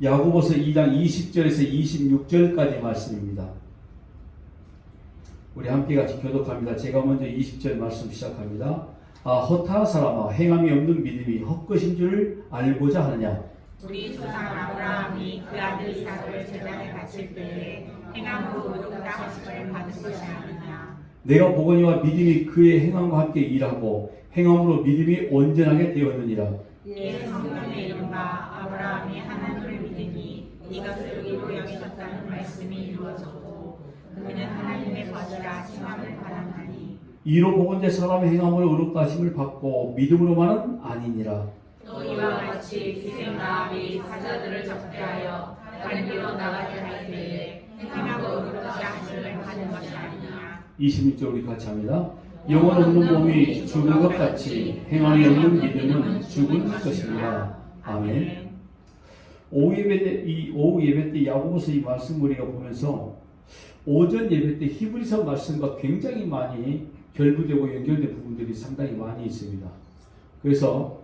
야고보서 2장 20절에서 26절까지 말씀입니다. 우리 함께 같이 교독합니다. 제가 먼저 20절 말씀 시작합니다. 허탄한 사람아, 행함이 없는 믿음이 헛것인 줄 알고자 하느냐. 우리 조상 아브라함이 그 아들 이삭을 제단에 바칠 때에 행함으로 의롭다 하심을 받은 것이 아니냐. 내가 보거니와 믿음이 그의 행함과 함께 일하고 행함으로 믿음이 온전하게 되었느니라. 이에 성경에 이른바 아브라함이 하나님을 믿으니 이것을 의로 여기셨다는 말씀이 이루어졌고 그는 하나님의 것이라 칭함을 받았나니. 이로 보건대 사람의 행함으로 의롭다 하심을 받고 믿음으로만은 아니니라. 또 이와 같이 기생라합이 사자들을 적대하여 다른 길로 나가게 할 때에 행함으로 의롭다 하심을 받은 것이 아니냐. 26절 우리 같이 합니다. 영혼 없는 몸이 죽은 것 같이 행함이 없는 믿음은 죽은 것입니다. 아멘. 오후 예배 때 야고보서 이 말씀 우리가 보면서 오전 예배 때 히브리서 말씀과 굉장히 많이 결부되고 연결된 부분들이 상당히 많이 있습니다. 그래서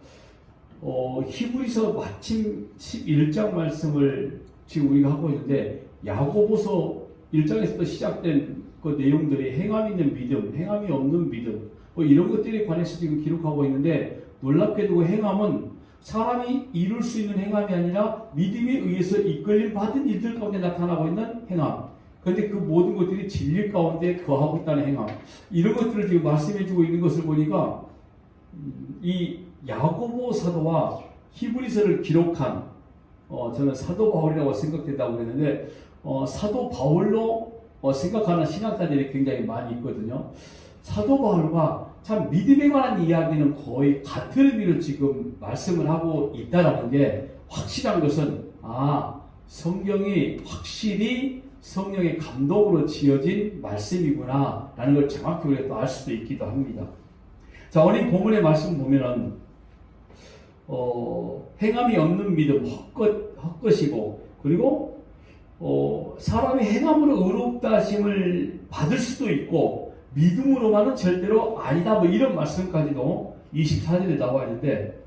히브리서 마침 11장 말씀을 지금 우리가 하고 있는데 야고보서 1장에서부터 시작된 그 내용들이 행함이 있는 믿음, 행함이 없는 믿음 이런 것들에 관해서 지금 기록하고 있는데 놀랍게도 행함은 사람이 이룰 수 있는 행함이 아니라 믿음에 의해서 이끌림 받은 일들 가운데 나타나고 있는 행함. 그런데 그 모든 것들이 진리 가운데 거하고 있다는 행함. 이런 것들을 지금 말씀해주고 있는 것을 보니까 이 야고보 사도와 히브리서를 기록한 저는 사도 바울이라고 생각된다고 그랬는데 사도 바울로 생각하는 신학자들이 굉장히 많이 있거든요. 사도 바울과 참 믿음에 관한 이야기는 거의 같은 의미로 지금 말씀을 하고 있다라는 게 확실한 것은 성경이 확실히 성령의 감동으로 지어진 말씀이구나 라는 걸 정확히 우리가 또 알 수도 있기도 합니다. 자, 오늘 본문의 말씀 보면은 행함이 없는 믿음 헛것이고 그리고 사람이 행함으로 의롭다 하심을 받을 수도 있고 믿음으로만은 절대로 아니다 이런 말씀까지도 24절에 나와 있는데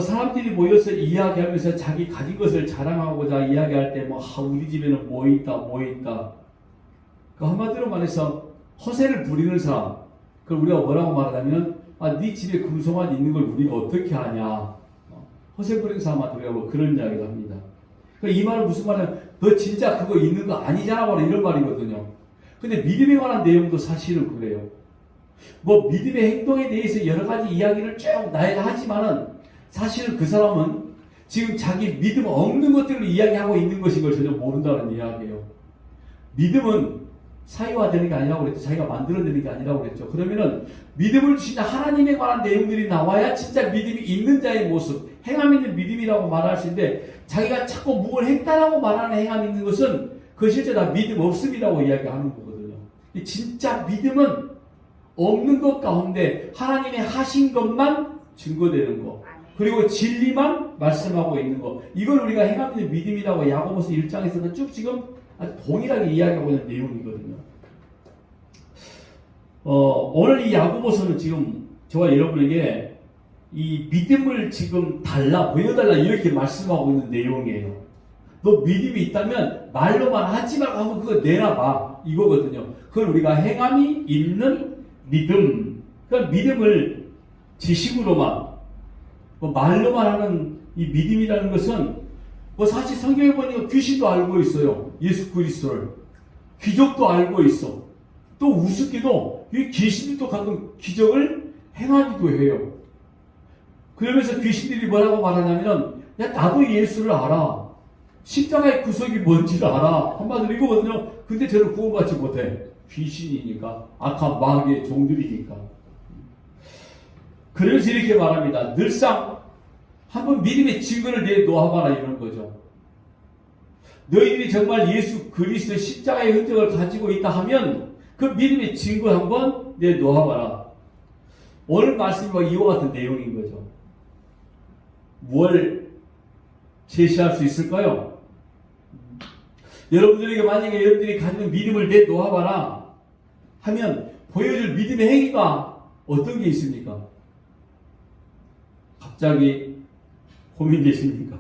사람들이 모여서 이야기하면서 자기 가진 것을 자랑하고자 이야기할 때 우리 집에는 뭐 있다 그 한마디로 말해서 허세를 부리는 사람 그걸 우리가 뭐라고 말하냐면 네 집에 금송아지 있는 걸 우리가 어떻게 아냐 허세 부리는 사람한테 우리가 그런 이야기를 합니다. 이 말은 무슨 말이냐면 너 진짜 그거 있는 거 아니잖아 이런 말이거든요. 근데 믿음에 관한 내용도 사실은 그래요. 믿음의 행동에 대해서 여러 가지 이야기를 쭉 나이가 하지만은 사실은 그 사람은 지금 자기 믿음 없는 것들을 이야기하고 있는 것인 걸 전혀 모른다는 이야기예요. 믿음은 사유화되는 게 아니라고 그랬죠. 자기가 만들어내는 게 아니라고 그랬죠. 그러면은 믿음을 주신 하나님에 관한 내용들이 나와야 진짜 믿음이 있는 자의 모습, 행함 있는 믿음이라고 말할 수 있는데 자기가 자꾸 뭘 했다라고 말하는 행함이 있는 것은 그 실제 다 믿음 없음이라고 이야기하는 거거든요. 진짜 믿음은 없는 것 가운데 하나님의 하신 것만 증거되는 것 그리고 진리만 말씀하고 있는 것 이걸 우리가 행함 있는 믿음이라고 야고보서 1장에서는 쭉 지금 아주 동일하게 이야기하고 있는 내용이거든요. 오늘 이 야고보서는 지금 저와 여러분에게 이 믿음을 지금 보여달라 이렇게 말씀하고 있는 내용이에요. 너 믿음이 있다면 말로만 하지 말고 한번 그거 내놔봐 이거거든요. 그걸 우리가 행함이 있는 믿음 그러니까 믿음을 지식으로만 말로만 하는 이 믿음이라는 것은 사실 성경에 보니까 귀신도 알고 있어요. 예수 그리스도를 기적도 알고 있어. 또 우습게도 이 귀신들도 가끔 기적을 행하기도 해요. 그러면서 귀신들이 뭐라고 말하냐면 나도 예수를 알아. 십자가의 구속이 뭔지를 알아. 한마디로 이거거든요. 근데 저를 구원받지 못해. 귀신이니까 악한 마귀의 종들이니까. 그래서 이렇게 말합니다. 늘상 한번 믿음의 증거를 내놓아봐라 이런 거죠. 너희들이 정말 예수 그리스도 십자가의 흔적을 가지고 있다 하면 그 믿음의 증거 한번 내놓아봐라. 오늘 말씀과 이와 같은 내용인 거죠. 뭘 제시할 수 있을까요? 여러분들에게 만약에 여러분들이 가지는 믿음을 내놓아봐라 하면 보여줄 믿음의 행위가 어떤 게 있습니까? 갑자기 고민되십니까?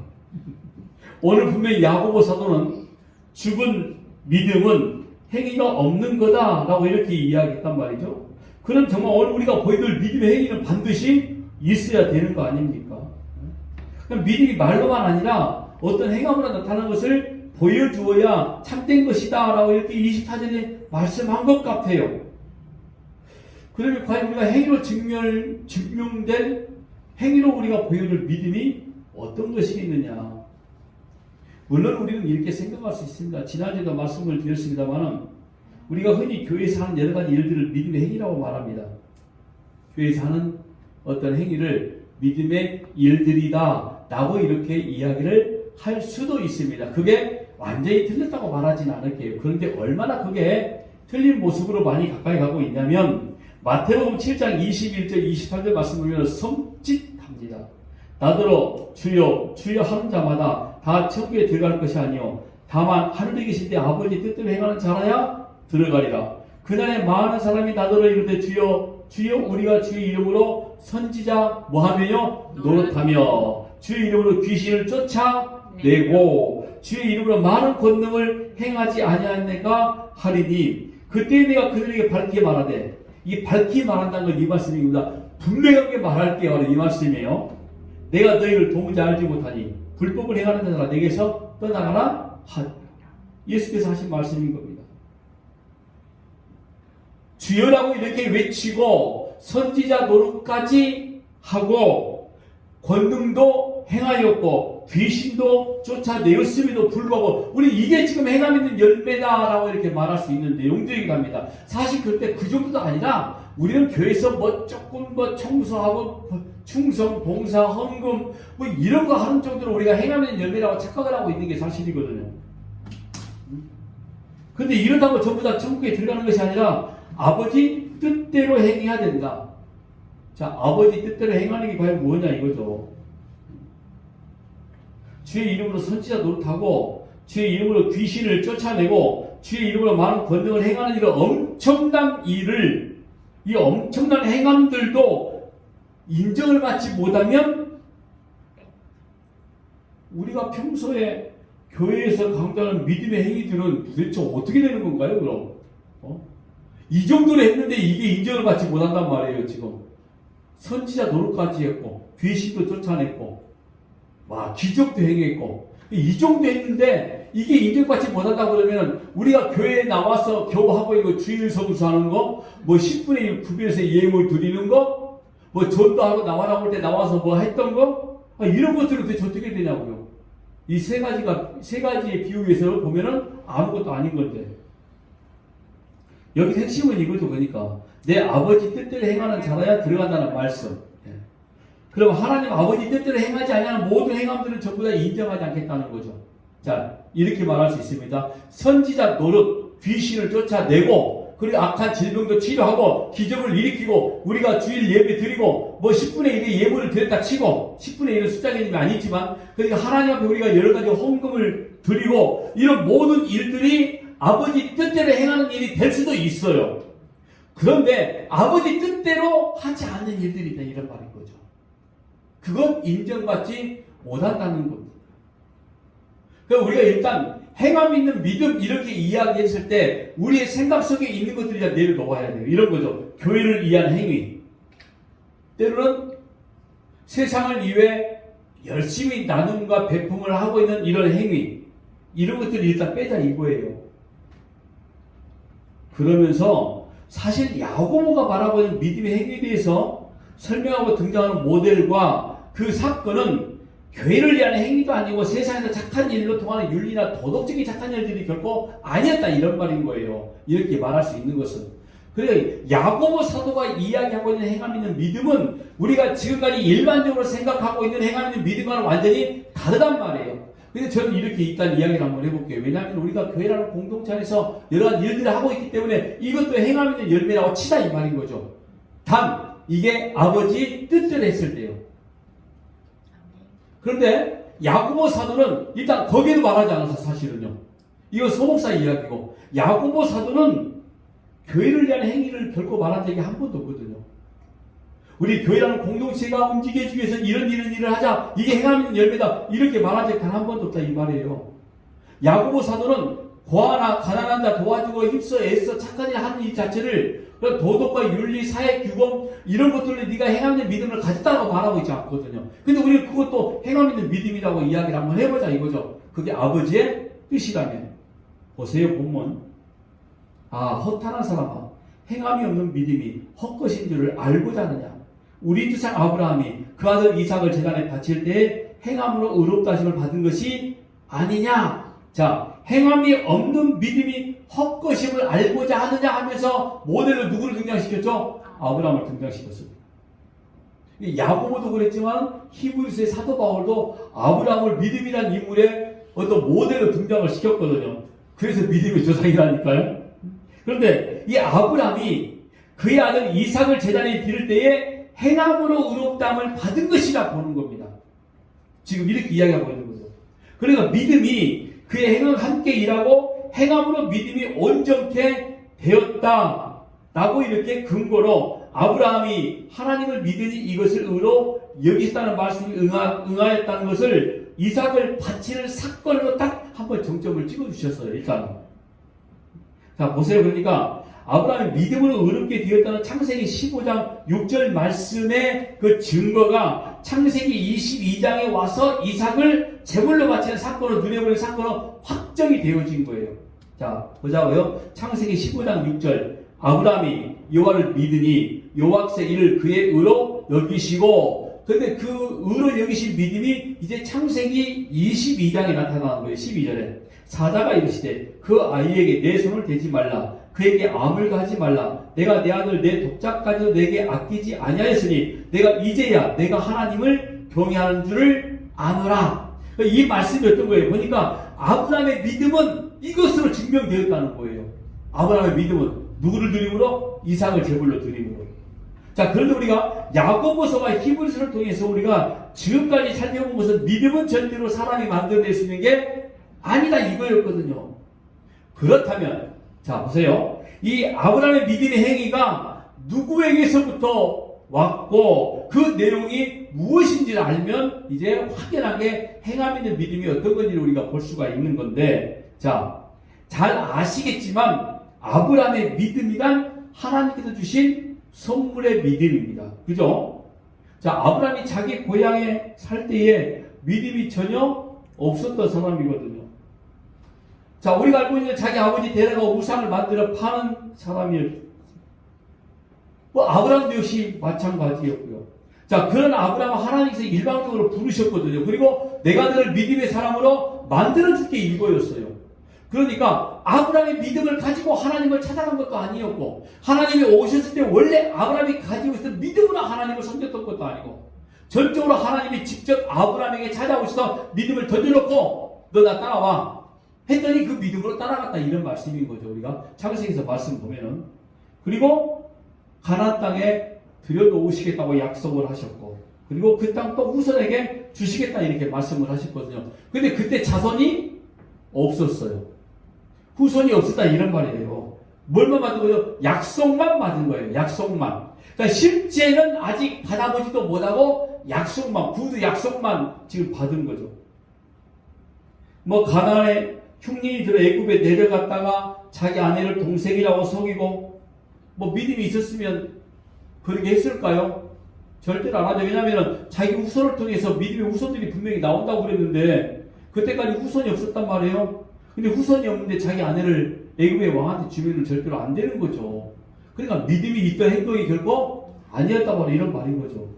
오늘 분명히 야고보 사도는 죽은 믿음은 행위가 없는 거다라고 이렇게 이야기했단 말이죠. 그럼 정말 오늘 우리가 보여줄 믿음의 행위는 반드시 있어야 되는 거 아닙니까? 그럼 믿음이 말로만 아니라 어떤 행함으로 나타나는 것을 보여주어야 참된 것이다 라고 이렇게 24절에 말씀한 것 같아요. 그러면 과연 우리가 행위로 증명된 행위로 우리가 보여줄 믿음이 어떤 것이겠느냐? 물론 우리는 이렇게 생각할 수 있습니다. 지난주에도 말씀을 드렸습니다만 우리가 흔히 교회에서 하는 여러 가지 일들을 믿음의 행위라고 말합니다. 교회에서 하는 어떤 행위를 믿음의 일들이다 라고 이렇게 이야기를 할 수도 있습니다. 그게 완전히 틀렸다고 말하지는 않을게요. 그런데 얼마나 그게 틀린 모습으로 많이 가까이 가고 있냐면 마태복음 7장 21절 28절 말씀 보면 섬짓합니다. 나더러 주여 주여 하는 자마다 다 천국에 들어갈 것이 아니요 다만 하늘에 계신 때 아버지 뜻대로 행하는 자라야 들어가리라. 그날에 많은 사람이 나더러 이르되 주여 주여 우리가 주의 이름으로 선지자 뭐하며요? 노릇하며 주의 이름으로 귀신을 쫓아내고 주의 이름으로 많은 권능을 행하지 아니하였는가 하리니 그때 내가 그들에게 밝게 말하되 이 밝게 말한다는 건 이 말씀입니다. 분명하게 말할게요. 이 말씀이에요. 내가 너희를 도무지 알지 못하니 불법을 행하는 자들아 내게서 떠나가라 하리. 예수께서 하신 말씀인 겁니다. 주여라고 이렇게 외치고 선지자 노릇까지 하고 권능도 행하였고 귀신도 쫓아내었음에도 불구하고 우리 이게 지금 행함 있는 열매다라고 이렇게 말할 수 있는 내용들이 갑니다. 사실 그때 그 정도도 아니라 우리는 교회에서 뭐 조금 뭐 청소하고 충성, 봉사, 헌금 뭐 이런 거 하는 정도로 우리가 행함 있는 열매라고 착각을 하고 있는 게 사실이거든요. 근데 이러다고 전부 다 천국에 들어가는 것이 아니라 아버지 뜻대로 행해야 된다. 자, 아버지 뜻대로 행하는 게 과연 뭐냐 이거죠. 주의 이름으로 선지자 노릇하고 주의 이름으로 귀신을 쫓아내고 주의 이름으로 많은 권능을 행하는 이런 엄청난 일을 이 엄청난 행함들도 인정을 받지 못하면 우리가 평소에 교회에서 강조하는 믿음의 행위들은 도대체 어떻게 되는 건가요 그럼? 이 정도로 했는데 이게 인정을 받지 못한단 말이에요 지금. 선지자 노릇까지 했고 귀신도 쫓아냈고 와 기적도 행했고 이 정도 했는데 이게 인정받지 못한다 그러면 우리가 교회에 나와서 겨우 하고 있는 거 주일 성수하는 거 뭐 10분의 1 구별해서 예물 드리는 거 뭐 전도 하고 나와라고 할 때 나와서 뭐 했던 거 이런 것들은 도대체 어떻게 되냐고요. 이 세 가지의 비유에서 보면은 아무것도 아닌 건데 여기 핵심은 이거죠. 그러니까 내 아버지 뜻대로 행하는 자라야 들어간다는 말씀. 그럼 하나님 아버지 뜻대로 행하지 않는 모든 행함들은 전부 다 인정하지 않겠다는 거죠. 자, 이렇게 말할 수 있습니다. 선지자 노릇, 귀신을 쫓아내고 그리고 악한 질병도 치료하고 기적을 일으키고 우리가 주일 예배 드리고 뭐 10분의 1의 예물을 드렸다 치고 10분의 1은 숫자 개념이 아니지만 그러니까 하나님 앞에 우리가 여러 가지 헌금을 드리고 이런 모든 일들이 아버지 뜻대로 행하는 일이 될 수도 있어요. 그런데 아버지 뜻대로 하지 않는 일들이다 이런 말인 거죠. 그건 인정받지 못한다는 겁니다. 그러니까 우리가 일단 행함 있는 믿음 이렇게 이야기했을 때 우리의 생각 속에 있는 것들이 다 내려놓아야 돼요. 이런 거죠. 교회를 위한 행위. 때로는 세상을 위해 열심히 나눔과 배품을 하고 있는 이런 행위. 이런 것들을 일단 빼자 이거예요. 그러면서 사실 야고보가 말하고 있는 믿음의 행위에 대해서 설명하고 등장하는 모델과 그 사건은 교회를 위한 행위도 아니고 세상에서 착한 일로 통하는 윤리나 도덕적인 착한 일들이 결코 아니었다 이런 말인 거예요. 이렇게 말할 수 있는 것은. 그래 야고보 사도가 이야기하고 있는 행함 있는 믿음은 우리가 지금까지 일반적으로 생각하고 있는 행함 있는 믿음과는 완전히 다르단 말이에요. 그래서 저는 이렇게 일단 이야기를 한번 해볼게요. 왜냐하면 우리가 교회라는 공동체 안에서 여러 가지 일들을 하고 있기 때문에 이것도 행함 있는 열매라고 치자 이 말인 거죠. 단 이게 아버지 뜻대로 했을 때요. 그런데 야고보 사도는 일단 거기에도 말하지 않았어 사실은요. 이거 소목사 이야기고 야고보 사도는 교회를 위한 행위를 결코 말한 적이 한 번도 없거든요. 우리 교회라는 공동체가 움직여지기 위해서 이런 일을 하자. 이게 행함 있는 열매다. 이렇게 말한 적 단 한 번도 없다 이 말이에요. 야고보 사도는 고아나 가난한 자 도와주고 힘써 애써 착한 일 하는 일 자체를 도덕과 윤리, 사회 규범 이런 것들을 네가 행함 있는 믿음을 가졌다고 말하고 있지 않거든요. 근데 우리는 그것도 행함 있는 믿음이라고 이야기를 한번 해보자 이거죠. 그게 아버지의 뜻이라면. 보세요 본문. 허탄한 사람아 행함이 없는 믿음이 헛것인 줄을 알고자 하느냐. 우리 주상 아브라함이 그 아들 이삭을 제단에 바칠 때에 행함으로 의롭다 하심을 받은 것이 아니냐. 자, 행함이 없는 믿음이 헛것임을 알고자 하느냐 하면서 모델로 누구를 등장시켰죠? 아브라함을 등장시켰습니다. 야고보도 그랬지만 히브리서의 사도 바울도 아브라함을 믿음이라는 인물의 어떤 모델로 등장을 시켰거든요. 그래서 믿음의 조상이라니까요. 그런데 이 아브라함이 그의 아들 이삭을 제단에 드릴 때에 행함으로 의롭다함을 받은 것이라 보는 겁니다. 지금 이렇게 이야기하고 있는 거죠. 그러니까 믿음이 그의 행함과 함께 일하고 행함으로 믿음이 온전케 되었다라고 이렇게 근거로 아브라함이 하나님을 믿으니 이것을 의로 여기셨다는 말씀이 응하였다는 것을 이삭을 바치는 사건으로 딱 한번 정점을 찍어주셨어요. 일단 자 보세요. 그러니까 아브라함이 믿음으로 의롭게 되었다는 창세기 15장 6절 말씀의 그 증거가 창세기 22장에 와서 이삭을 제물로 바치는 사건으로 눈에 사건으로 확정이 되어진 거예요. 자 보자고요. 창세기 15장 6절 아브라함이 여호와를 믿으니 여호와께서 이를 그의 의로 여기시고 근데 그 의로 여기신 믿음이 이제 창세기 22장에 나타나는 거예요. 12절에 사자가 이르시되 그 아이에게 내 손을 대지 말라 그에게 암을 가지 말라 내가 내 아들 내 독자까지도 내게 아끼지 아니하였으니 내가 이제야 내가 하나님을 경외하는 줄을 아노라. 이 말씀이 어떤 거예요? 보니까 아브라함의 믿음은 이것으로 증명되었다는 거예요. 아브라함의 믿음은 누구를 드림으로? 이삭을 제물로 드림으로. 자, 그런데 우리가 야고보서와 히브리서를 통해서 우리가 지금까지 살펴본 것은 믿음은 절대로 사람이 만들어낼 수 있는 게 아니다 이거였거든요. 그렇다면 자 보세요. 이 아브라함의 믿음의 행위가 누구에게서부터 왔고 그 내용이 무엇인지를 알면 이제 확연하게 행함 있는 믿음이 어떤 건지를 우리가 볼 수가 있는 건데 자, 잘 아시겠지만 아브라함의 믿음이란 하나님께서 주신 선물의 믿음입니다. 그죠? 자, 아브라함이 자기 고향에 살 때에 믿음이 전혀 없었던 사람이거든요. 자, 우리가 알고 있는 자기 아버지 데려가 우상을 만들어 파는 사람이었죠. 아브라함도 역시 마찬가지였고요. 자, 그런 아브라함은 하나님께서 일방적으로 부르셨거든요. 그리고 내가 너를 믿음의 사람으로 만들어줄게 이거였어요. 그러니까 아브라함의 믿음을 가지고 하나님을 찾아간 것도 아니었고 하나님이 오셨을 때 원래 아브라함이 가지고 있었던 믿음으로 하나님을 섬겼던 것도 아니고 전적으로 하나님이 직접 아브라함에게 찾아오셔서 믿음을 던져놓고 너 나 따라와 했더니 그 믿음으로 따라갔다 이런 말씀인 거죠. 우리가 창세기에서 말씀 보면은 그리고 가나안 땅에 들여놓으시겠다고 약속을 하셨고 그리고 그 땅 또 후손에게 주시겠다 이렇게 말씀을 하셨거든요. 근데 그때 자손이 없었어요. 후손이 없었다 이런 말이에요. 뭘만 받은 거죠? 약속만 받은 거예요. 약속만. 그러니까 실제는 아직 받아보지도 못하고 약속만, 구두 약속만 지금 받은 거죠. 뭐 가나안에 흉년이 들어 애굽에 내려갔다가 자기 아내를 동생이라고 속이고 뭐 믿음이 있었으면 그렇게 했을까요? 절대로 안 하죠. 왜냐하면 자기 후손을 통해서 믿음의 후손들이 분명히 나온다고 그랬는데 그때까지 후손이 없었단 말이에요. 근데 후손이 없는데 자기 아내를 애굽의 왕한테 주면은 절대로 안 되는 거죠. 그러니까 믿음이 있던 행동이 결코 아니었다고 하는 이런 말인 거죠.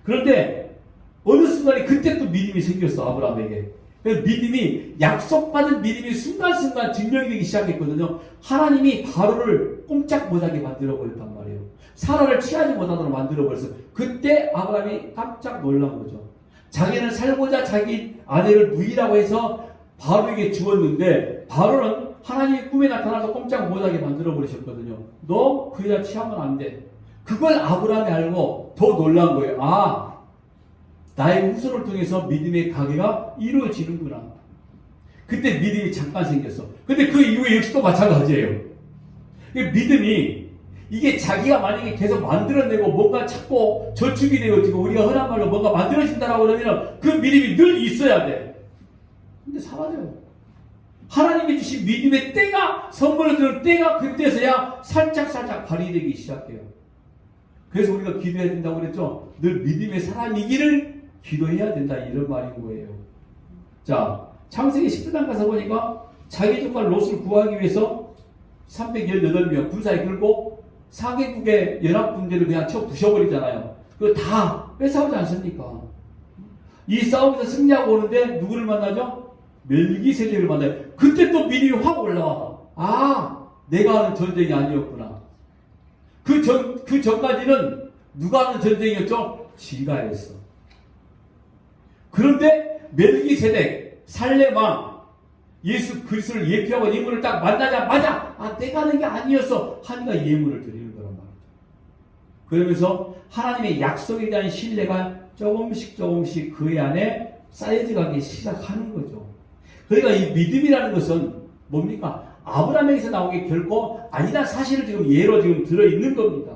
그런데 어느 순간에 그때 또 믿음이 생겼어 아브라함에게. 믿음이 약속받은 믿음이 순간순간 증명이 되기 시작했거든요. 하나님이 바로를 꼼짝 못하게 만들어 버렸단 말이에요. 사라를 취하지 못하도록 만들어 버렸어요. 그때 아브라함이 깜짝 놀란 거죠. 자기는 살고자 자기 아내를 누이라고 해서 바로에게 주었는데 바로는 하나님의 꿈에 나타나서 꼼짝 못하게 만들어 버리셨거든요. 너 그 여자 취하면 안 돼. 그걸 아브라함이 알고 더 놀란 거예요. 아, 나의 후손을 통해서 믿음의 가계가 이루어지는구나. 그때 믿음이 잠깐 생겼어. 근데 그 이후에 역시 또 마찬가지예요. 믿음이 이게 자기가 만약에 계속 만들어내고 뭔가 찾고 저축이 되고 지금 우리가 흔한 말로 뭔가 만들어진다라고 그러면 그 믿음이 늘 있어야 돼. 근데 사라져요. 하나님이 주신 믿음의 때가, 선물을 주는 때가 그때서야 살짝살짝 발휘되기 시작해요. 그래서 우리가 기도해야 된다고 그랬죠. 늘 믿음의 사람이기를 기도해야 된다, 이런 말인 거예요. 자, 창세기 10장 가서 보니까 자기 조카 롯을 구하기 위해서 318명 군사에 끌고 4개국의 연합군대를 그냥 쳐 부셔버리잖아요. 그거 다 뺏어오지 않습니까? 이 싸움에서 승리하고 오는데 누구를 만나죠? 멜기세덱을 만나요. 그때 또 믿음이 확 올라와. 아, 내가 하는 전쟁이 아니었구나. 그 전까지는 누가 하는 전쟁이었죠? 지가 했어. 그런데 멜기세덱, 살렘왕, 예수 그리스도를 예표하고 인물을 딱 만나자마자 아, 내가 하는 게 아니었어 하니까 예물을 드리는 거란 말이죠. 그러면서 하나님의 약속에 대한 신뢰가 조금씩 그의 안에 쌓여지기 시작하는 거죠. 그러니까 이 믿음이라는 것은 뭡니까? 아브라함에게서 나온 게 결코 아니다 사실을 지금 예로 지금 들어있는 겁니다.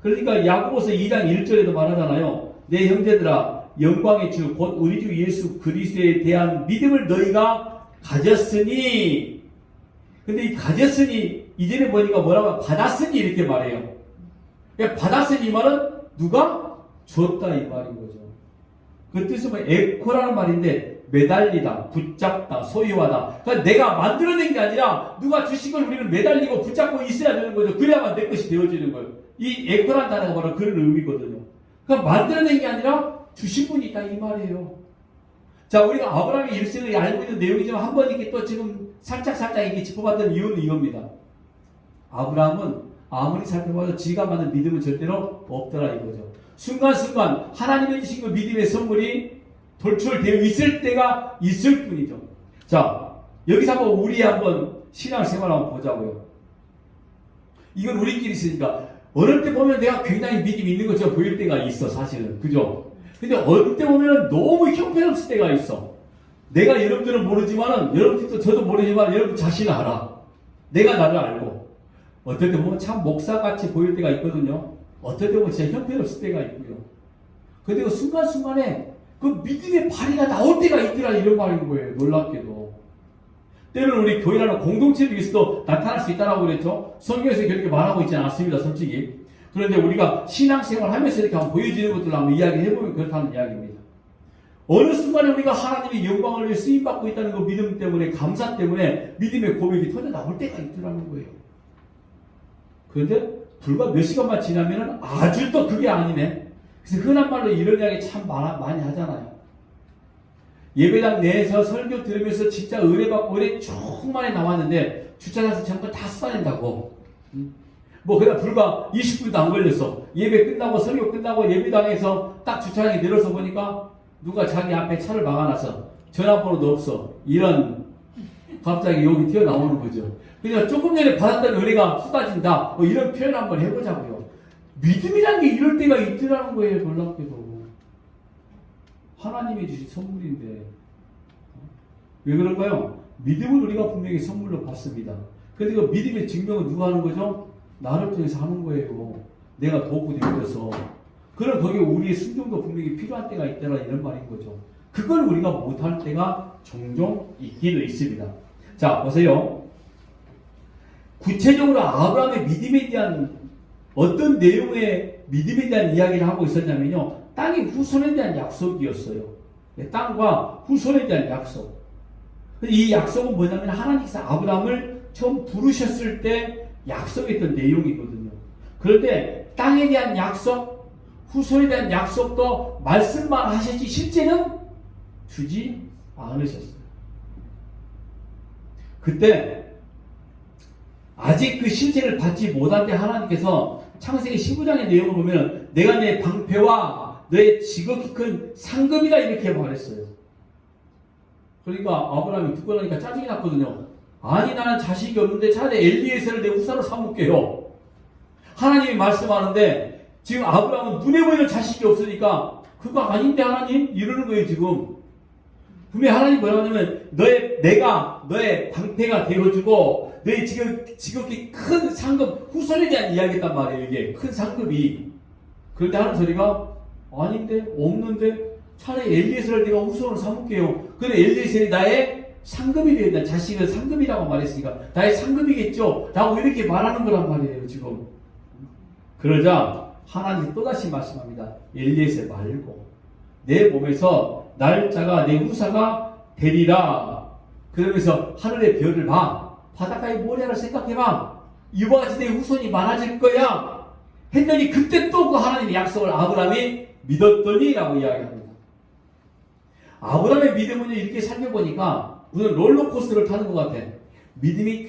그러니까 야고보서 2장 1절에도 말하잖아요. 내 형제들아, 영광의 주 곧 우리 주 예수 그리스도에 대한 믿음을 너희가 가졌으니. 근데 이 가졌으니 이전에 보니까 뭐라고 받았으니 이렇게 말해요. 그러니까 받았으니 이 말은 누가 줬다 이 말인 거죠. 그 뜻은 뭐 에코라는 말인데 매달리다, 붙잡다, 소유하다. 그러니까 내가 만들어낸 게 아니라 누가 주신 걸 우리는 매달리고 붙잡고 있어야 되는 거죠. 그래야만 내 것이 되어지는 거예요. 이 에코라는 단어가 바로 그런 의미거든요. 그러니까 만들어낸 게 아니라 주신 분이 있다 이 말이에요. 자, 우리가 아브라함의 일생을 알고 있는 내용이지만 한 번 이렇게 또 지금 살짝 이렇게 짚어봤던 이유는 이겁니다. 아브라함은 아무리 살펴봐도 지가 받는 믿음은 절대로 없더라 이거죠. 순간순간 하나님의 주신 그 믿음의 선물이 돌출되어 있을 때가 있을 뿐이죠. 자, 여기서 한번 우리 한번 신앙생활 한번 보자고요. 이건 우리끼리 있으니까 어릴 때 보면 내가 굉장히 믿음이 있는 것처럼 보일 때가 있어 사실은. 그죠? 근데 어릴 때 보면 너무 형편없을 때가 있어. 내가 여러분들은 모르지만은 여러분들도 저도 모르지만 여러분 자신을 알아. 내가 나를 알고. 어떨 때 보면 참 목사같이 보일 때가 있거든요. 어떨 때 보면 진짜 형편없을 때가 있고요. 근데 그 순간순간에 그 믿음의 발휘가 나올 때가 있더라 이런 말인 거예요. 놀랍게도. 때로는 우리 교회라는 공동체를 위해서도 나타날 수 있다라고 그랬죠. 성경에서 그렇게 말하고 있지 않습니다. 솔직히. 그런데 우리가 신앙생활 하면서 이렇게 한번 보여지는 것들을 한번 이야기해보면 그렇다는 이야기입니다. 어느 순간에 우리가 하나님의 영광을 위해 쓰임받고 있다는 그 믿음 때문에, 감사 때문에 믿음의 고백이 터져 나올 때가 있더라는 거예요. 그런데 불과 몇 시간만 지나면은 아주 또 그게 아니네. 그래서 흔한 말로 이런 이야기 참 많이 하잖아요. 예배당 내에서 설교 들으면서 진짜 은혜 받고 은혜 충만히 나왔는데 주차장에서 전부 다 쏟아낸다고. 뭐 그냥 불과 20분도 안 걸렸어. 예배 끝나고 설교 끝나고 예배당에서 딱 주차장에 내려서 보니까 누가 자기 앞에 차를 막아놔서 전화번호도 없어. 이런 갑자기 여기 튀어나오는 거죠. 그냥 조금 전에 받았던 은혜가 쏟아진다. 뭐 이런 표현 한번 해보자고요. 믿음이라는 게 이럴 때가 있더라는 거예요. 놀랍게도. 하나님이 주신 선물인데 왜 그럴까요? 믿음을 우리가 분명히 선물로 받습니다. 그런데 그 믿음의 증명은 누가 하는 거죠? 나를 통해서 하는 거예요. 내가 도구 되어서. 그럼 거기에 우리의 순종도 분명히 필요한 때가 있다라 이런 말인 거죠. 그걸 우리가 못할 때가 종종 있기도 있습니다. 자, 보세요. 구체적으로 아브라함의 믿음에 대한 어떤 내용의 믿음에 대한 이야기를 하고 있었냐면요. 땅의 후손에 대한 약속이었어요. 땅과 후손에 대한 약속. 이 약속은 뭐냐면 하나님께서 아브라함을 처음 부르셨을 때 약속했던 내용이거든요. 그런데 땅에 대한 약속, 후손에 대한 약속도 말씀만 하셨지 실제는 주지 않으셨어요. 그때 아직 그 실체를 받지 못할 때 하나님께서 창세기 15장의 내용을 보면 내가 내 방패와 너의 지극히 큰 상급이다 이렇게 말했어요. 그러니까 아브라함이 듣고 나니까 짜증이 났거든요. 아니 나는 자식이 없는데 차라리 엘리에셀을 내 후사로 삼을게요. 하나님이 말씀하는데 지금 아브라함은 눈에 보이는 자식이 없으니까 그거 아닌데 하나님? 이러는 거예요 지금. 분명히 하나님 뭐라고 하냐면 내가 너의 방패가 되어주고 너의 지극히 큰 상급 후손에 대한 이야기였단 말이에요. 이게 큰 상급이. 그런데 하는 소리가 아닌데 없는데 차라리 엘리에셀을 내가 후손으로 삼을게요. 근데 엘리에셀이 나의 상급이 되었다. 자식은 상급이라고 말했으니까 나의 상급이겠죠 라고 이렇게 말하는 거란 말이에요 지금. 그러자 하나님이 또다시 말씀합니다. 엘리에셀 말고 내 몸에서 날짜가 내 후사가 되리라. 그러면서 하늘의 별을 봐, 바닷가의 모래를 생각해봐, 이와 같이 내 후손이 많아질 거야 했더니 그때 또 그 하나님의 약속을 아브라함이 믿었더니 라고 이야기합니다. 아브라함의 믿음은 이렇게 살펴보니까 무슨 롤러코스터를 타는 것 같아. 믿음이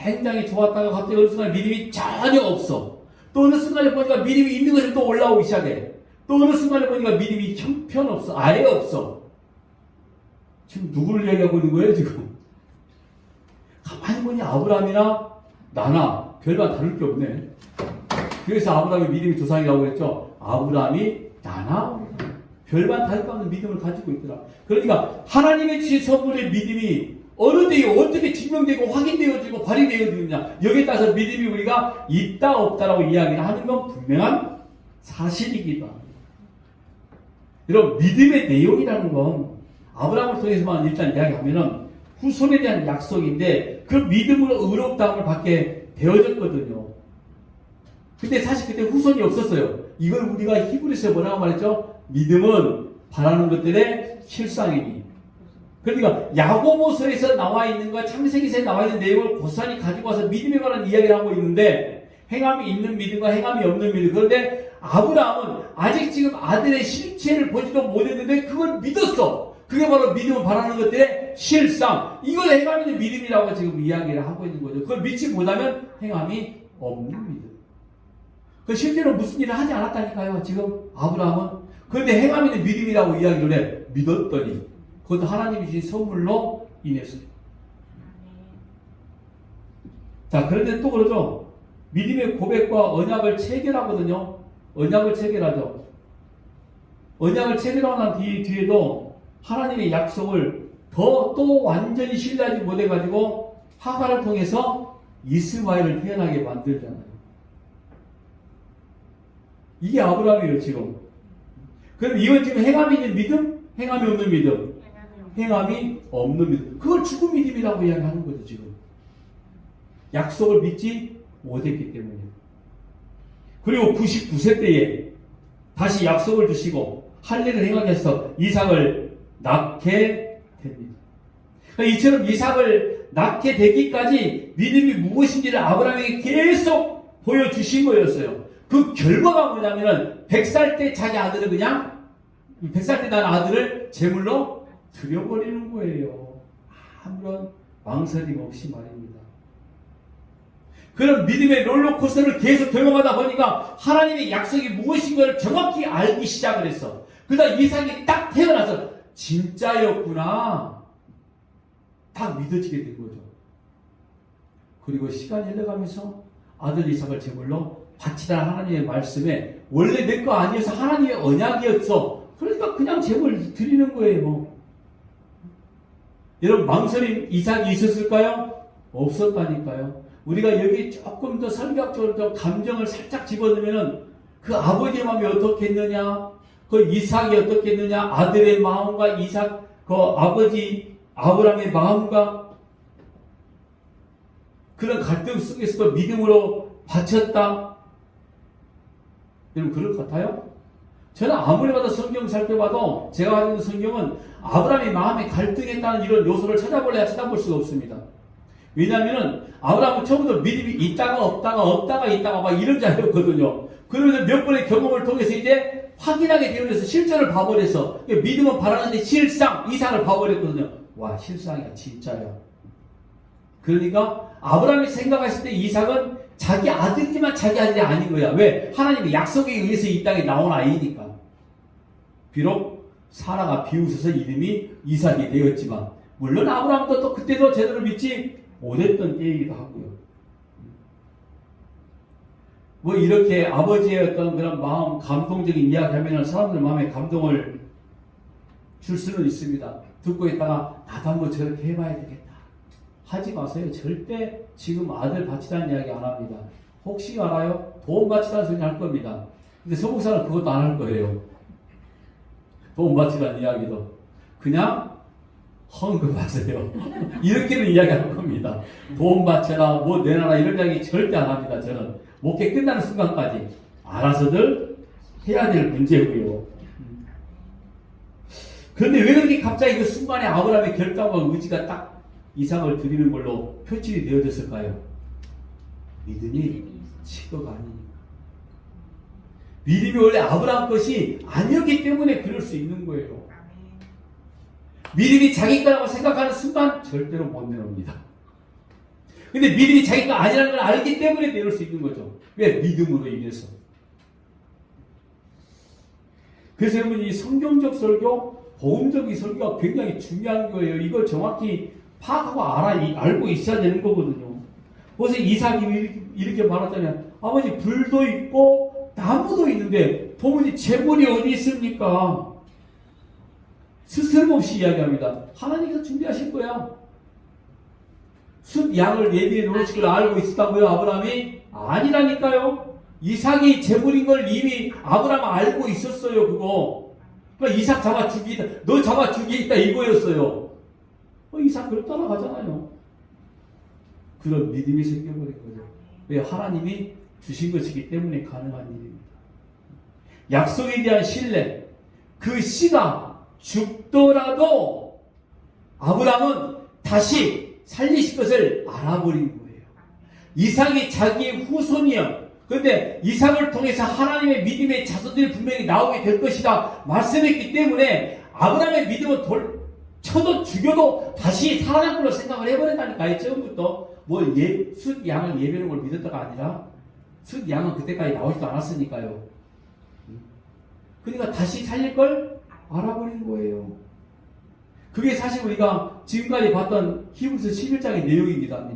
굉장히 좋았다가 갑자기 어느 순간 믿음이 전혀 없어. 또 어느 순간에 보니까 믿음이 있는 것이 또 올라오기 시작해. 또 어느 순간에 보니까 믿음이 형편없어. 아예 없어. 지금 누구를 이야기하고 있는 거예요 지금? 가만히 보니 아브라함이나 나나 별반 다를 게 없네. 그래서 아브라함의 믿음이 조상이라고 그랬죠. 아브라함이 나나 별반 다를 바 없는 믿음을 가지고 있더라. 그러니까 하나님의 주신 선물의 믿음이 어느 때에 어떻게 증명되고 확인되어지고 발휘되어지느냐, 여기에 따라서 믿음이 우리가 있다 없다라고 이야기를 하는 건 분명한 사실이기도 합니다. 여러분, 믿음의 내용이라는 건 아브라함을 통해서만 일단 이야기하면은 후손에 대한 약속인데 그 믿음으로 의롭다함을 받게 되어졌거든요. 근데 사실 그때 후손이 없었어요. 이걸 우리가 히브리서에 뭐라고 말했죠? 믿음은 바라는 것들의 실상이니. 그러니까 야고보서에서 나와 있는 것, 창세기서에 나와 있는 내용을 고스란히 가지고 와서 믿음에 관한 이야기를 하고 있는데, 행함이 있는 믿음과 행함이 없는 믿음. 그런데 아브라함은 아직 지금 아들의 실체를 보지도 못했는데 그걸 믿었어. 그게 바로 믿음을 바라는 것들의 실상. 이걸 행함이 있는 믿음이라고 지금 이야기를 하고 있는 거죠. 그걸 믿지 못하면 행함이 없는 믿음. 그 실제로 무슨 일을 하지 않았다니까요, 지금 아브라함은. 그런데 행함이 있는 믿음이라고 이야기를 해. 믿었더니 그것도 하나님이 주신 선물로 인해서. 자, 그런데 또 그러죠. 믿음의 고백과 언약을 체결하거든요. 언약을 체결하죠. 언약을 체결하고 난 뒤에도 하나님의 약속을 또 완전히 신뢰하지 못해가지고 하갈을 통해서 이스마엘을 태어나게 만들잖아요. 이게 아브라함이에요, 지금. 그럼 이건 지금 행함이 있는 믿음? 행함이 없는 믿음? 행함이 없는 믿음. 그걸 죽은 믿음이라고 이야기하는 거죠, 지금. 약속을 믿지 못했기 때문에. 그리고 99세 때에 다시 약속을 주시고 할례를 행하게 해서 이삭을 낳게 됩니다. 그러니까 이처럼 이삭을 낳게 되기까지 믿음이 무엇인지를 아브라함에게 계속 보여주신 거였어요. 그 결과가 뭐냐면은 100살 때 자기 아들을 그냥 100살 때 난 아들을 제물로 드려버리는 거예요. 아무런 망설임 없이 말입니다. 그런 믿음의 롤러코스터를 계속 경험하다 보니까 하나님의 약속이 무엇인가를 정확히 알기 시작을 했어. 그러다 이삭이 딱 태어나서 진짜였구나 딱 믿어지게 된 거죠. 그리고 시간이 흘러가면서 아들 이삭을 제물로 바치라는 하나님의 말씀에 원래 내 거 아니어서 하나님의 언약이었어. 그러니까 그냥 제물 드리는 거예요. 여러분, 망설임 이삭이 있었을까요? 없었다니까요. 우리가 여기 조금 더 설교학적으로 좀 감정을 살짝 집어넣으면은 그 아버지의 마음이 어떻겠느냐, 그 이삭이 어떻겠느냐, 아들의 마음과 이삭, 그 아버지 아브라함의 마음과 그런 갈등 속에서도 믿음으로 바쳤다. 여러분, 그럴 것 같아요? 저는 아무리 봐도 성경 살펴봐도 제가 가지고 있는 성경은 아브라함의 마음에 갈등했다는 이런 요소를 찾아볼 수가 없습니다. 왜냐하면 아브라함은 처음부터 믿음이 있다가 없다가 있다가 막 이런 자였거든요. 그러면서 몇 번의 경험을 통해서 이제 확인하게 되면서 실전을 봐버려서 믿음은 바라는데 실상 이삭을 봐버렸거든요. 와, 실상이야, 진짜야. 그러니까 아브라함이 생각했을 때 이삭은 자기 아들이지만 자기 아들이 아닌 거야. 왜? 하나님의 약속에 의해서 이 땅에 나온 아이니까. 비록 사라가 비웃어서 이름이 이삭이 되었지만, 물론 아브라함도 또 그때도 제대로 믿지 못했던 때이기도 하고요. 뭐 이렇게 아버지의 어떤 그런 마음, 감동적인 이야기 하면 사람들 마음에 감동을 줄 수는 있습니다. 듣고 있다가 나도 한번 저렇게 해봐야 되겠다. 하지 마세요. 절대 지금 아들 바치라는 이야기 안 합니다. 혹시 알아요? 돈 바치라는 소리 할 겁니다. 근데 서목사는 그것도 안 할 거예요. 돈 바치라는 이야기도. 그냥 헌금하세요. 이렇게는 이야기 할 겁니다. 돈 바쳐라, 뭐 내놔라 이런 이야기 절대 안 합니다. 저는 목회 끝나는 순간까지 알아서들 해야 될 문제고요. 그런데 왜 그렇게 갑자기 그 순간에 아브라함의 결단과 의지가 딱 이삭을 드리는 걸로 표출이 되어졌을까요? 믿음이 식어가 아니니까. 믿음이 원래 아브라함 것이 아니었기 때문에 그럴 수 있는 거예요. 믿음이 자기 거라고 생각하는 순간 절대로 못 내놓습니다. 근데 믿음이 자기 거 아니라는 걸 알기 때문에 내놓을 수 있는 거죠. 왜? 믿음으로 인해서. 그래서 여러분 이 성경적 설교, 복음적인 설교가 굉장히 중요한 거예요. 이걸 정확히 파악하고 알고 있어야 되는 거거든요. 그래서 이삭이 이렇게 말하잖아요. 아버지 불도 있고 나무도 있는데 도무지 재물이 어디 있습니까? 스스럼없이 이야기합니다. 하나님께서 준비하실 거야. 숫 양을 예비해 놓으실 걸 알고 있었다고요, 아브라함이? 아니라니까요. 이삭이 재물인 걸 이미 아브라함은 알고 있었어요, 그거. 그러니까 이삭 잡아 죽이다, 너 잡아 죽이겠다 이거였어요. 이삭 그걸 따라가잖아요. 그런 믿음이 생겨버린 거죠. 왜? 하나님이 주신 것이기 때문에 가능한 일입니다. 약속에 대한 신뢰, 그 씨가 죽더라도 아브라함은 다시 살리실 것을 알아버린 거예요. 이삭이 자기의 후손이요. 그런데 이삭을 통해서 하나님의 믿음의 자손들이 분명히 나오게 될 것이다 말씀했기 때문에 아브라함의 믿음은 쳐도 죽여도 다시 살아날 걸로 생각을 해버린다니까요. 처음부터 숫 양을 예배하는 걸 믿었다가 아니라 숫 양은 그때까지 나오지도 않았으니까요. 그러니까 다시 살릴 걸 알아버린 거예요. 그게 사실 우리가 지금까지 봤던 히브리서 11장의 내용입니다.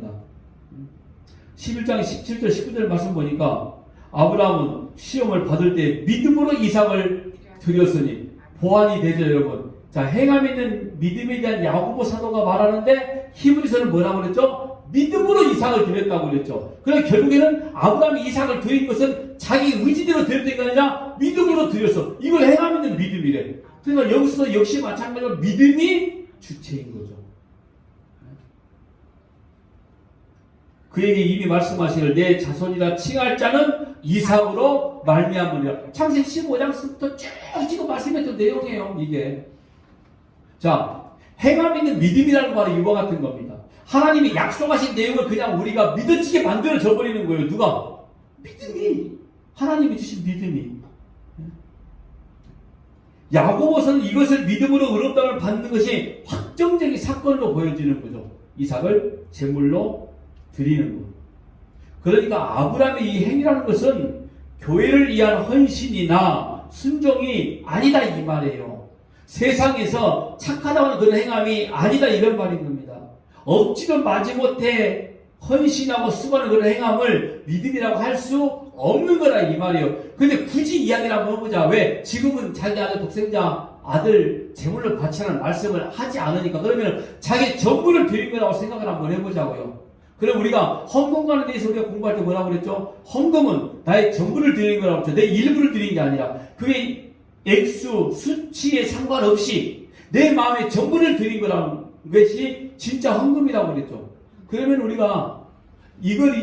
11장 17절 19절 말씀 보니까 아브라함은 시험을 받을 때 믿음으로 이삭을 드렸으니 보완이 되죠, 여러분. 자, 행함 있는 믿음에 대한 야고보 사도가 말하는데 히브리서는 뭐라고 그랬죠? 믿음으로 이삭을 드렸다고 그랬죠. 그래서 결국에는 아브라함이 이삭을 드린 것은 자기 의지대로 드렸던 게 아니라 믿음으로 드렸어. 이걸 행함 있는 믿음이래. 그러니까 여기서도 역시 마찬가지로 믿음이 주체인 거죠. 그에게 이미 말씀하시길 내 자손이라 칭할 자는 이삭으로 말미암으리라. 창세기 15장부터 쭉 지금 말씀했던 내용이에요. 이게. 자, 행함 있는 믿음이라는 말은 이와 같은 겁니다. 하나님이 약속하신 내용을 그냥 우리가 믿어지게 만들어져 버리는 거예요. 누가? 믿음이. 하나님이 주신 믿음이. 야고보서는 이것을 믿음으로 의롭다함을 받는 것이 확정적인 사건으로 보여지는 거죠. 이삭을 제물로 드리는 것. 그러니까 아브라함의 이 행위라는 것은 교회를 위한 헌신이나 순종이 아니다 이 말이에요. 세상에서 착하다고 하는 그런 행함이 아니다 이런 말인 겁니다. 억지로 마지못해 헌신하고 수고하는 그런 행함을 믿음이라고 할 수 없는 거라 이 말이에요. 근데 굳이 이야기를 한번 해보자. 왜? 지금은 자기 아들 독생자 아들 제물로 바치라는 말씀을 하지 않으니까 그러면 자기 전부를 드린 거라고 생각을 한번 해보자고요. 그럼 우리가 헌금하는 데서 우리가 공부할 때 뭐라고 그랬죠? 헌금은 나의 전부를 드리는 거라고 했죠. 내 일부를 드리는 게 아니라 그게 액수, 수치에 상관없이 내 마음의 전부를 드린 거라는 것이 진짜 헌금이라고 그랬죠. 그러면 우리가 이걸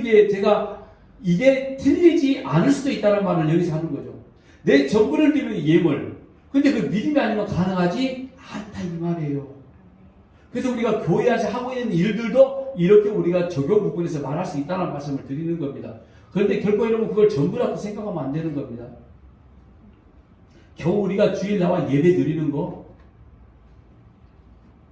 이게 틀리지 않을 수도 있다는 말을 여기서 하는 거죠. 내 전부를 드리는 예물. 근데 그 믿음이 아니면 가능하지 않다 이 말이에요. 그래서 우리가 교회에서 하고 있는 일들도 이렇게 우리가 적용 부분에서 말할 수 있다는 말씀을 드리는 겁니다. 그런데 결코 여러분 그걸 전부라고 생각하면 안 되는 겁니다. 겨우 우리가 주일 나와 예배 드리는 거,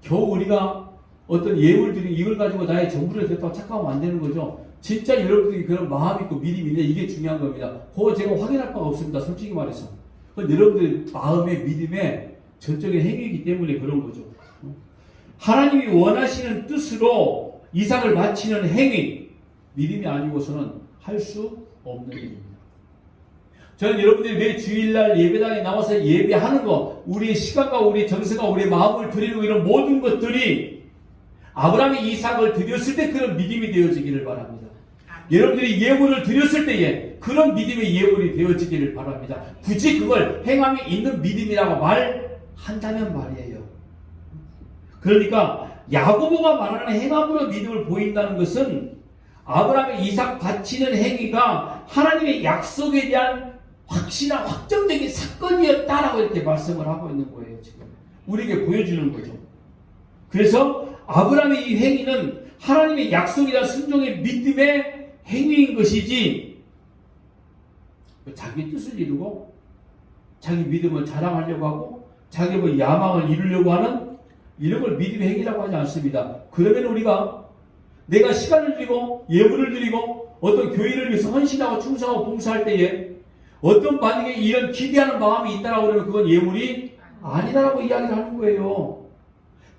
겨우 우리가 어떤 예물 드리는 이걸 가지고 나의 전부를 드렸다고 착각하면 안 되는 거죠. 진짜 여러분들이 그런 마음 있고 믿음이 있냐 이게 중요한 겁니다. 그거 제가 확인할 바가 없습니다. 솔직히 말해서. 여러분들의 마음의 믿음의 전적인 행위이기 때문에 그런 거죠. 하나님이 원하시는 뜻으로 이삭을 바치는 행위, 믿음이 아니고서는 할 수 없는 일입니다. 저는 여러분들이 매 주일날 예배당에 나와서 예배하는 거, 우리의 시간과 우리의 정성과 우리의 마음을 드리는 이런 모든 것들이 아브라함이 이삭을 드렸을 때 그런 믿음이 되어지기를 바랍니다. 여러분들이 예물을 드렸을 때에 그런 믿음의 예물이 되어지기를 바랍니다. 굳이 그걸 행함이 있는 믿음이라고 말한다면 말이에요. 그러니까 야고보가 말하는 행함으로 믿음을 보인다는 것은 아브라함의 이삭 바치는 행위가 하나님의 약속에 대한 확실한 확정적인 사건이었다라고 이렇게 말씀을 하고 있는 거예요. 지금 우리에게 보여주는 거죠. 그래서 아브라함의 이 행위는 하나님의 약속이란 순종의 믿음의 행위인 것이지 자기 뜻을 이루고 자기 믿음을 자랑하려고 하고 자기 뭐 야망을 이루려고 하는 이런 걸 믿음의 행위라고 하지 않습니다. 그러면 우리가 내가 시간을 드리고 예물을 드리고 어떤 교회를 위해서 헌신하고 충성하고 봉사할 때에 어떤 반응에 이런 기대하는 마음이 있다라고 그러면 그건 예물이 아니다라고 이야기를 하는 거예요.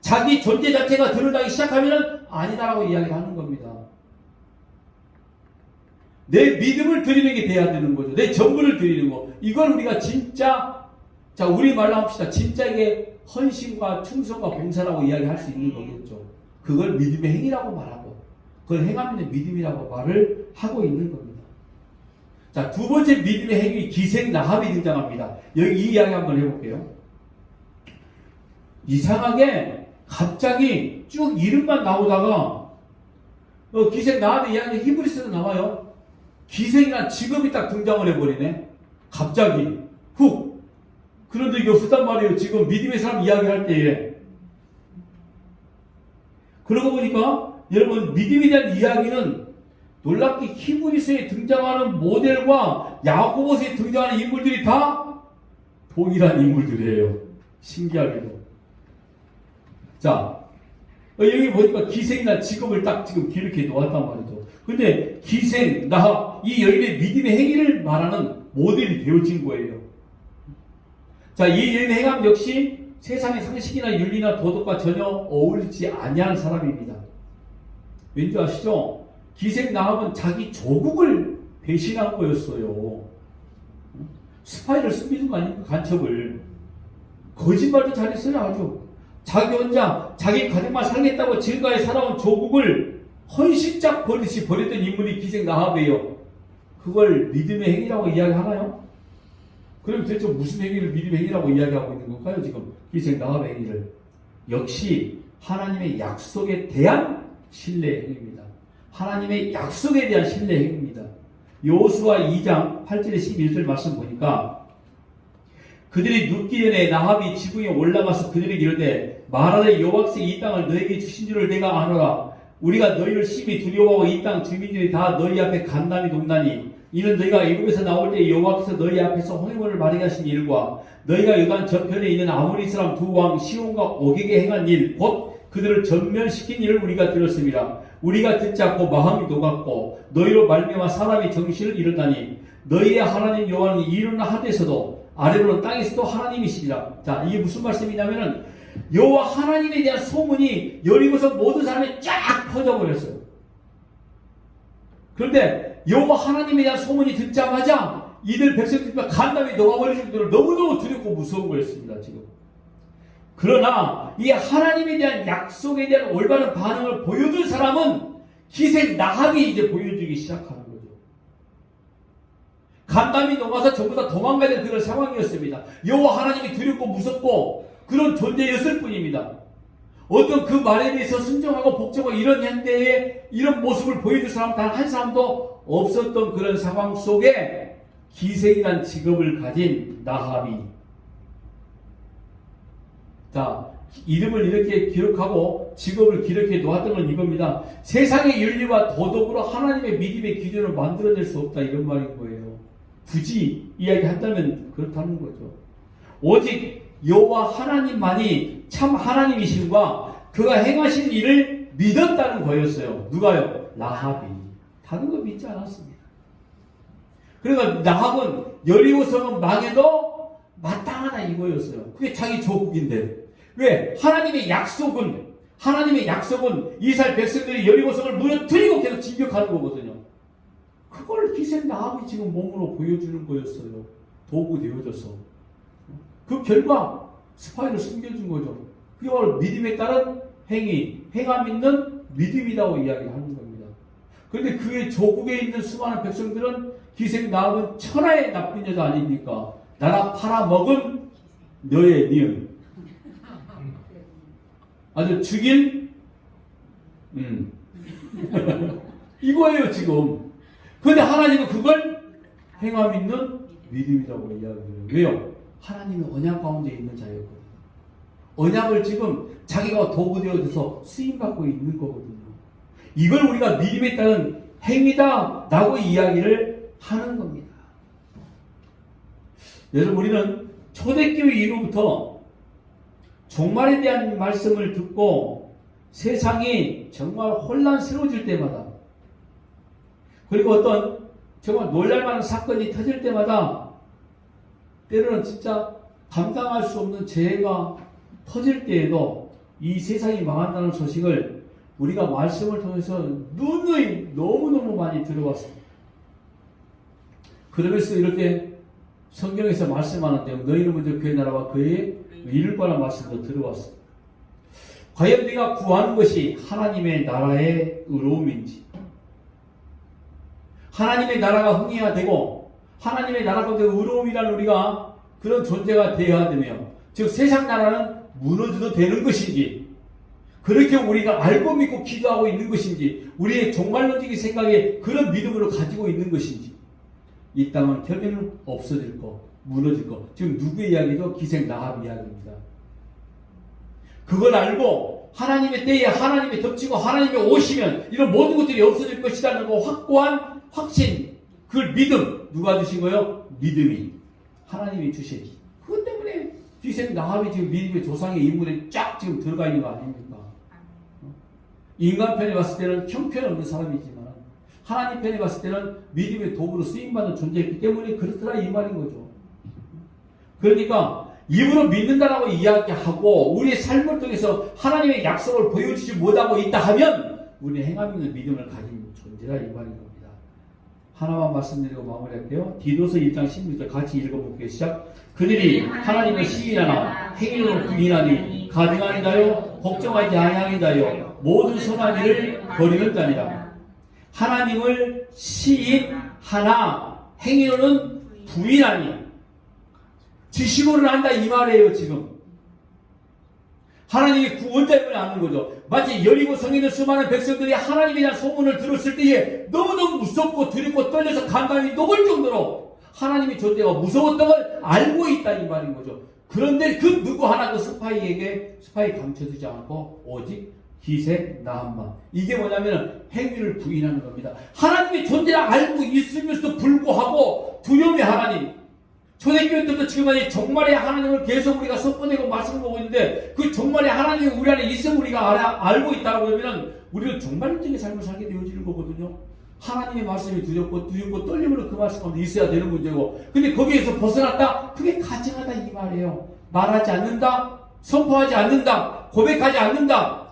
자기 존재 자체가 드러나기 시작하면 아니다라고 이야기를 하는 겁니다. 내 믿음을 드리는 게 돼야 되는 거죠. 내 전부를 드리는 거. 이걸 우리가 진짜, 자, 우리 말로 합시다. 진짜 이게 헌신과 충성과 봉사라고 이야기할 수 있는 거겠죠. 그걸 믿음의 행위라고 말하고, 그걸 행하면 믿음이라고 말을 하고 있는 겁니다. 자, 두 번째 믿음의 행위, 기생 나합이 등장합니다. 여기 이 이야기 한번 해볼게요. 이상하게 갑자기 쭉 이름만 나오다가, 기생 나합의 이야기는 히브리서도 나와요. 기생이란 직업이 딱 등장을 해버리네. 갑자기 훅. 그런 적이 없었단 말이에요. 지금 믿음의 사람 이야기할 때에. 그러고 보니까 여러분 믿음에 대한 이야기는 놀랍게 히브리서에 등장하는 모델과 야고보서에 등장하는 인물들이 다 동일한 인물들이에요. 신기하게도. 자, 여기 보니까 기생이나 직업을 딱 지금 기록해 놓았단 말이죠. 근데 기생, 나합, 이 여인의 믿음의 행위를 말하는 모델이 되어진 거예요. 자, 이 여인의 행함 역시 세상의 상식이나 윤리나 도덕과 전혀 어울리지 아니하는 사람입니다. 왠지 아시죠? 기생 나합은 자기 조국을 배신한 거였어요. 스파이를 숨기는 거 아닙니까? 간첩을. 거짓말도 잘했어요, 아주. 자기 혼자 자기 가족만 살겠다고 지금까지 살아온 조국을 헌신짝 버리듯이 버렸던 인물이 기생 나합이에요. 그걸 믿음의 행위라고 이야기하나요? 그럼 대체 무슨 행위를 믿음의 행위라고 이야기하고 있는 걸까요? 지금 기생 나합의 행위를. 역시 하나님의 약속에 대한 신뢰의 행위입니다. 하나님의 약속에 대한 신뢰의 행위입니다. 여호수아 2장 8절에 11절 말씀 보니까 그들이 눕기 전에 나합이 지붕에 올라가서 그들에게 이르되 말하되 여호와께서 이 땅을 너에게 주신 줄을 내가 아노라. 우리가 너희를 심히 두려워하고 이 땅 주민들이 다 너희 앞에 간담이 돕나니 이는 너희가 애굽에서 나올 때 여호와께서 너희 앞에서 홍해물을 마르게 하신 일과 너희가 요단 저편에 있는 아모리 사람 두 왕 시온과 오게게 행한 일 곧 그들을 전면시킨 일을 우리가 들었습니다. 우리가 듣지 않고 마음이 녹았고 너희로 말미암아 사람의 정신을 잃었다니 너희의 하나님 여호와는 이루나 하데서도 아래로는 땅에서도 하나님이시리라. 자, 이게 무슨 말씀이냐면은 여호와 하나님에 대한 소문이 여리고서 모든 사람이 쫙 퍼져버렸어요. 그런데 여호와 하나님에 대한 소문이 듣자마자 이들 백성들이 간담이 녹아버릴 정도로 너무너무 두렵고 무서운 거였습니다. 지금. 그러나 이 하나님에 대한 약속에 대한 올바른 반응을 보여준 사람은 기생 나합이 이제 보여주기 시작하는 거죠. 간담이 녹아서 전부 다 도망가야 될 그런 상황이었습니다. 여호와 하나님이 두렵고 무섭고 그런 존재였을 뿐입니다. 어떤 그 말에 대해서 순종하고 복종하고 이런 현대에 이런 모습을 보여줄 사람 단 한 사람도 없었던 그런 상황 속에 기생이란 직업을 가진 나합이, 자, 이름을 이렇게 기록하고 직업을 기록해 놓았던 건 이겁니다. 세상의 윤리와 도덕으로 하나님의 믿음의 기준을 만들어낼 수 없다, 이런 말인 거예요. 굳이 이야기한다면 그렇다는 거죠. 오직 여호와 하나님만이 참 하나님이신과 그가 행하신 일을 믿었다는 거였어요. 누가요? 나합이. 다른 거 믿지 않았습니다. 그러니까 나합은 여리고성은 망해도 마땅하다 이거였어요. 그게 자기 조국인데. 왜? 하나님의 약속은 이스라엘 백성들이 여리고성을 무너뜨리고 계속 진격하는 거거든요. 그걸 기생 나합이 지금 몸으로 보여주는 거였어요. 도구 되어져서. 그 결과 스파이를 숨겨준 거죠. 그게 바로 믿음에 따른 행위, 행함 있는 믿음이라고 이야기하는 겁니다. 그런데 그의 조국에 있는 수많은 백성들은 기생 나합은 천하의 나쁜 여자 아닙니까? 나라 팔아먹은 너의 니은. 아주 죽일 이거예요 지금. 그런데 하나님은 그걸 행함 있는 믿음이라고 이야기해요. 왜요? 하나님은 언약 가운데 있는 자였거든요. 언약을 지금 자기가 도구 되어져서 쓰임받고 있는 거거든요. 이걸 우리가 믿음에 따른 행위다라고 이야기를 하는 겁니다. 여러분, 우리는 초대교회 이후부터 종말에 대한 말씀을 듣고 세상이 정말 혼란스러워질 때마다, 그리고 어떤 정말 놀랄만한 사건이 터질 때마다, 때로는 진짜 감당할 수 없는 재해가 터질 때에도 이 세상이 망한다는 소식을 우리가 말씀을 통해서 누누이 너무너무 많이 들어왔습니다. 그러면서 이렇게 성경에서 말씀하는데, 너희는 먼저 그의 나라와 그의 이룰 거란 말씀도 들어왔습니다. 과연 네가 구하는 것이 하나님의 나라의 의로움인지, 하나님의 나라가 흥해야 되고 하나님의 나라 가운데 의로움이란 우리가 그런 존재가 되어야 되며, 즉 세상 나라는 무너져도 되는 것인지, 그렇게 우리가 알고 믿고 기도하고 있는 것인지, 우리의 종말론적인 생각에 그런 믿음으로 가지고 있는 것인지, 이 땅은 결국은 없어질 거, 무너질 거. 지금 누구의 이야기죠? 기생 나합 이야기입니다. 그걸 알고 하나님의 때에 하나님이 덮치고 하나님이 오시면 이런 모든 것들이 없어질 것이라는 거 확고한 확신, 그걸 믿음. 누가 주신 거예요? 믿음이 하나님이 주신. 그것 때문에 기생 나합이 지금 믿음의 조상의 인물에 쫙 지금 들어가 있는 거 아닙니까? 인간 편에 봤을 때는 형편없는 사람이지만 하나님 편에 봤을 때는 믿음의 도구로 쓰임받는 존재이기 때문에 그렇더라 이 말인 거죠. 그러니까 입으로 믿는다라고 이야기하고 우리의 삶을 통해서 하나님의 약속을 보여주지 못하고 있다 하면 우리는 행함 있는 믿음을 가진 존재라 이 말인 겁니다. 하나만 말씀드리고 마무리할게요. 디도서 1장 16절 같이 읽어볼게요. 시작. 그들이 하나님을 시인하나 행위로 부인하니 가증하니다요 걱정하지 아니하니다요 모든 선한 일을 버리는 자니라. 하나님을 시인하나 행위로는 부인하니, 지식으로는 한다 이 말이에요. 지금 하나님이 구원자임을 아는 거죠. 마치 여리고 성에 있는 수많은 백성들이 하나님에 대한 소문을 들었을 때에 너무너무 무섭고 두렵고 떨려서 감당이 녹을 정도로 하나님의 존재가 무서웠던 걸 알고 있다 이 말인 거죠. 그런데 그 누구 하나 그 스파이 감춰두지 않고 오직 기생 나합만. 이게 뭐냐면 행위를 부인하는 겁니다. 하나님의 존재를 알고 있으면서도 불구하고 두려움의 하나님. 초대교회 때부터 지금까지 종말의 하나님을 계속 우리가 선포되고 말씀을 보고 있는데, 그 종말의 하나님이 우리 안에 있음을 우리가 알고 있다고 그러면 우리는 종말적인 삶을 살게 되어지는 거거든요. 하나님의 말씀이 두렵고 떨림으로 그 말씀 가운데 있어야 되는 문제고, 근데 거기에서 벗어났다? 그게 가증하다 이 말이에요. 말하지 않는다, 선포하지 않는다, 고백하지 않는다,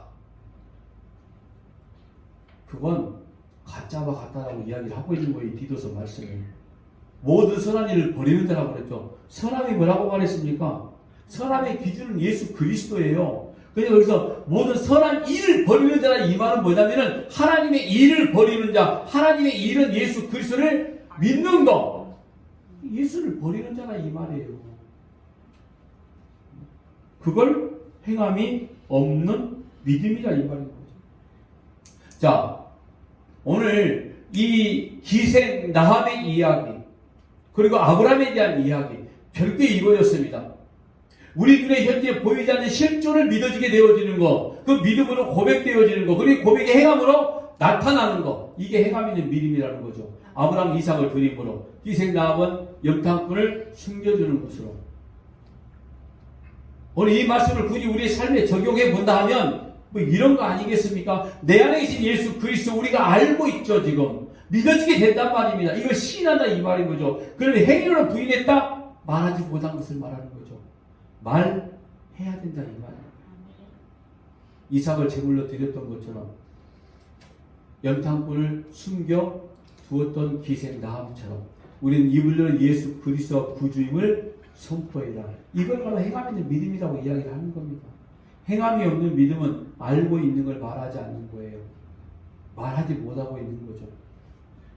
그건 가짜와 같다라고 이야기를 하고 있는 거예요. 디도서 말씀을. 모든 선한 일을 버리는 자라고 그랬죠. 선함이 뭐라고 말했습니까? 선함의 기준은 예수 그리스도예요. 그래서 여기서 모든 선한 일을 버리는 자라 이 말은 뭐냐면은 하나님의 일을 버리는 자, 하나님의 일은 예수 그리스도를 믿는 거, 예수를 버리는 자라 이 말이에요. 그걸 행함이 없는 믿음이라 이 말인 거죠. 자, 오늘 이 기생 나합의 이야기, 그리고 아브라함에 대한 이야기 별게 이거였습니다. 우리 눈에 현재 보이지 않는 실존을 믿어지게 되어지는 것, 그 믿음으로 고백되어지는 것, 그리고 고백의 행함으로 나타나는 것, 이게 행함 있는 믿음이라는 거죠. 아브라함 이삭을 드림으로, 기생 나합은 영탕꾼을 숨겨주는 것으로. 오늘 이 말씀을 굳이 우리의 삶에 적용해 본다 하면 뭐 이런 거 아니겠습니까? 내 안에 계신 예수 그리스도 우리가 알고 있죠. 지금 믿어지게 된단 말입니다. 이걸 시인한다 이 말인 거죠. 그러면 행위로는 부인했다? 말하지 못한 것을 말하는 거죠. 말해야 된다 이 말이에요. 이삭을 제물로 드렸던 것처럼 영탕꾼을 숨겨 두었던 기생 나함처럼 우리는 입을 열어 예수 그리스도가 구주임을 선포해라. 이걸 바로 행함 있는 믿음이라고 이야기를 하는 겁니다. 행함이 없는 믿음은 알고 있는 걸 말하지 않는 거예요. 말하지 못하고 있는 거죠.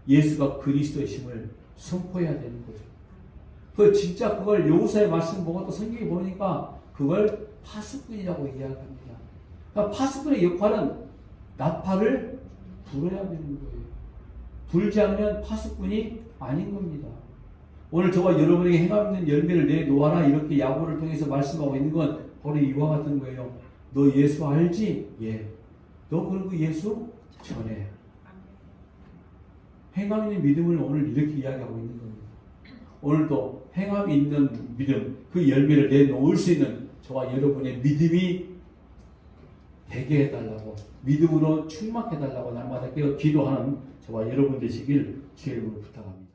예수가 그리스도이심을 선포해야 되는 거죠. 진짜 그걸 여호수아의 말씀 보고 또 성경에 보니까 그걸 파수꾼이라고 이야기합니다. 그러니까 파수꾼의 역할은 나팔을 불어야 되는 거예요. 불지 않으면 파수꾼이 아닌 겁니다. 오늘 저와 여러분에게 행함 있는 열매를 내놓아라 이렇게 야고를 통해서 말씀하고 있는 건 바로 이와 같은 거예요. 너 예수 알지? 예. 너 그리고 예수 전해. 행함 있는 믿음을 오늘 이렇게 이야기하고 있는 겁니다. 오늘도 행함 있는 믿음, 그 열매를 내놓을 수 있는 저와 여러분의 믿음이 되게 해달라고, 믿음으로 충만해달라고 날마다 기도하는 저와 여러분 되시길 주의 이름으로 부탁합니다.